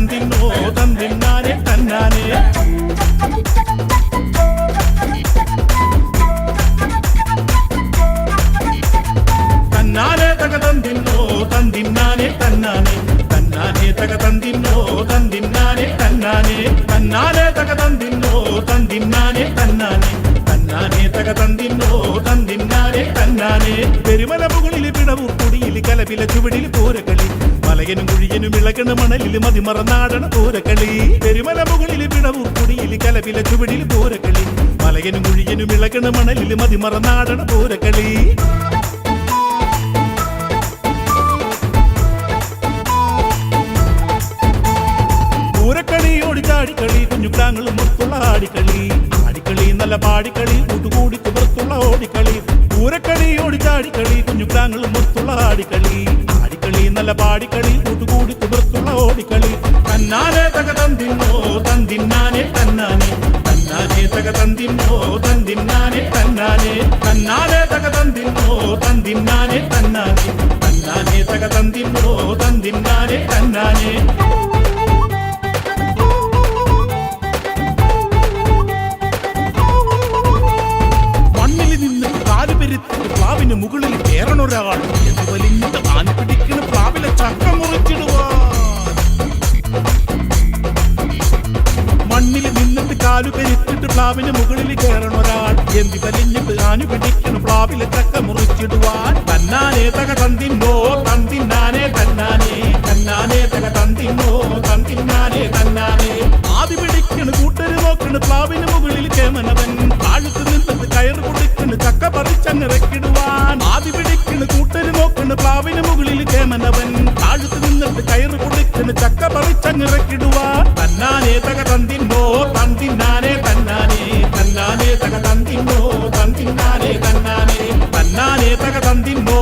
തന്തിന്നോ തന്തിന്നാനെ തന്നാനെ തന്നാനെ തക തന്തിന്നോ തന്തിന്നാനെ തന്നാനെ തന്നാനെ തക തന്തിന്നോ തന്തിന്നാനെ തന്നാനെ തന്നാനെ തക തന്തിന്നോ തന്തിന്നാനെ തന്നാനെ തന്നാനെ തക തന്തിന്നോ തന്തിന്നാനെ തന്നാനെ പെരുമല മുകളിൽ പിടവൂർ കുടിയിൽ കലപില ചുവടിൽ പൂരക്കളി മലയനും കുഴിയനും ഇളകണ മണലിൽ മതിമറന്നാടണ പൂരക്കളി പെരുമല മുകളിൽ പിടവൂർ കുടിയിൽ കലപില ചുവടിൽ പൂരക്കളി മലയനും കുഴിയനും ഇളകണ മണലിൽ മതിമറന്നാടണ പൂരക്കളി പൂരക്കളി ഓടിച്ചാടിക്കളി കുഞ്ഞുപ്രാങ്ങളും മുത്തുള്ള ആടിക്കളി ആടിക്കളി നല്ല പാടിക്കളി കൂട്ടുകൂടി പുറത്തുള്ള ഓടിക്കളി പൂരക്കളി ഓടിച്ചാടിക്കളി കുഞ്ഞുപ്രാങ്ങളും മുത്തുള്ള ആടിക്കളി ആടിക്കളി നല്ല പാടിക്കളി കൂട്ടുകൂടി പുറത്തുള്ള ഓടിക്കളി തന്നാനെ തക തന്തിന്നോ തന്തിന്നാനെ തന്നാനെ തന്നാനെ തക തന്തിന്നോ തന്തിന്നാനെ തന്നാനെ തന്നാനെ തക തന്തിന്നോ തന്തിന്നാനെ തന്നാനെ തന്നാനെ തക തന്തിന്നോ തന്തിന്നാനെ തന്നാനെ പ്ലാവിന് മുകളിൽ കയറണൊരാൾ വലിഞ്ഞ ആന പിടിക്കുന്ന പ്ലാവിലെ ചക്ക മുറിച്ചിടുവാൻ മണ്ണിൽ നിന്നിട്ട് കാലു പെരുത്തിട്ട് പ്ലാവിന് മുകളിൽ കയറണൊരാൾ എന്തി വലിഞ്ഞിട്ട് ആന പിടിക്കുന്ന പ്ലാവിലെ ചക്ക മുറിച്ചിടുവാൻ തന്നാനെ തക തന്തിന്നോ തന്തിന്നാനെ തന്നാനെ തന്നാനെ തക തന്തിന്നോ തന്തിന്നാനെ തന്നാനെ ആദ്യ പിടിക്കണ് കൂട്ടര് നോക്കണ് പ്ലാവിന് മുകളിൽ കേമനവൻ താഴത്ത് നിന്നിട്ട് കയറ് കുടിക്കണ് ചക്ക പറിച്ചങ്ങിറക്കിടുവാൻ ആദ്യ പിടിക്കണ് കൂട്ടര് നോക്കണ് പ്ലാവിന് മുകളിൽ കേമനവൻ താഴത്ത് നിന്നിട്ട് കയറ് കുടിക്കണ് ചക്ക പറിച്ചങ്ങിറക്കിടുവാൻ തന്നാനെ തക തന്തിന്നോ തന്തിന്നാനെ തന്നാനെ തന്നാനെ തക തന്തിന്നോ തന്തിന്നാനെ തന്നാനെ തന്നാനെ തക തന്തിന്നോ